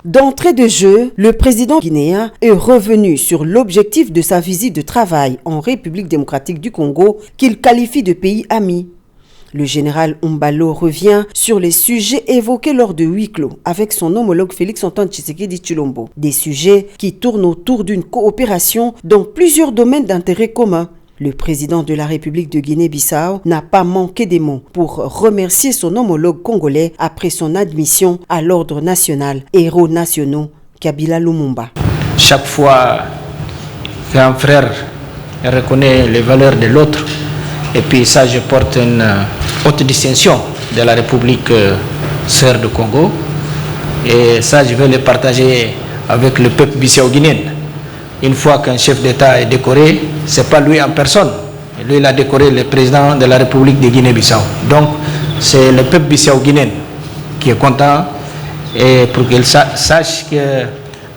D'entrée de jeu, le président guinéen est revenu sur l'objectif de sa visite de travail en République démocratique du Congo qu'il qualifie de pays ami. Le général Umbalo revient sur les sujets évoqués lors de huis clos avec son homologue Félix-Antoine Tshisekedi Tshilombo. Des sujets qui tournent autour d'une coopération dans plusieurs domaines d'intérêt commun. Le président de la République de Guinée-Bissau n'a pas manqué des mots pour remercier son homologue congolais après son admission à l'ordre national Héros nationaux, Kabila Lumumba. Chaque fois qu'un frère reconnaît les valeurs de l'autre, et puis ça, je porte une haute distinction de la République sœur du Congo. Et ça, je vais le partager avec le peuple bissau-guinéen. Une fois qu'un chef d'État est décoré, ce n'est pas lui en personne. Lui, il a décoré le président de la République de Guinée-Bissau. Donc, c'est le peuple bissau-guinéen qui est content et pour qu'il sache que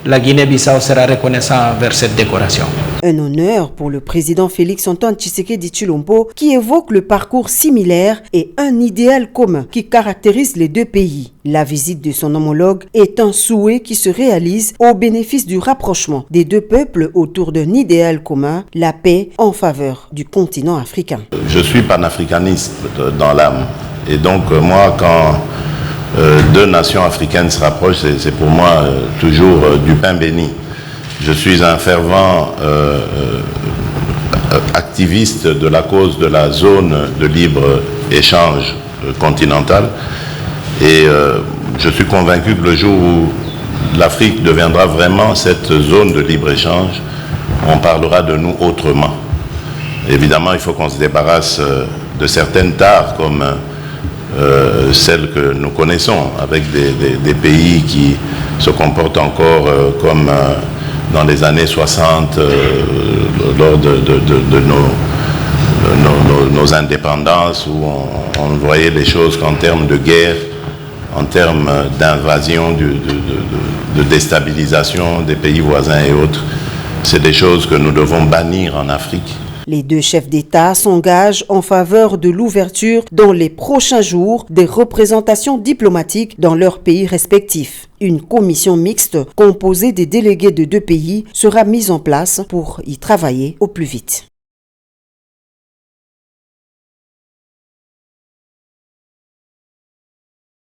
la Guinée-Bissau sera reconnaissant envers cette décoration. Un honneur pour le président Félix-Antoine Tshisekedi Tshilombo qui évoque le parcours similaire et un idéal commun qui caractérise les deux pays. La visite de son homologue est un souhait qui se réalise au bénéfice du rapprochement des deux peuples autour d'un idéal commun, la paix en faveur du continent africain. Je suis panafricaniste dans l'âme et donc moi quand deux nations africaines se rapprochent, c'est pour moi toujours du pain béni. Je suis un fervent activiste de la cause de la zone de libre-échange continentale et je suis convaincu que le jour où l'Afrique deviendra vraiment cette zone de libre-échange, on parlera de nous autrement. Évidemment, il faut qu'on se débarrasse de certaines tares comme celles que nous connaissons, avec des pays qui se comportent encore comme dans les années 60, lors de nos indépendances, où on voyait les choses qu'en termes de guerre, en termes d'invasion, de déstabilisation des pays voisins et autres. C'est des choses que nous devons bannir en Afrique. Les deux chefs d'État s'engagent en faveur de l'ouverture dans les prochains jours des représentations diplomatiques dans leurs pays respectifs. Une commission mixte composée des délégués de deux pays sera mise en place pour y travailler au plus vite.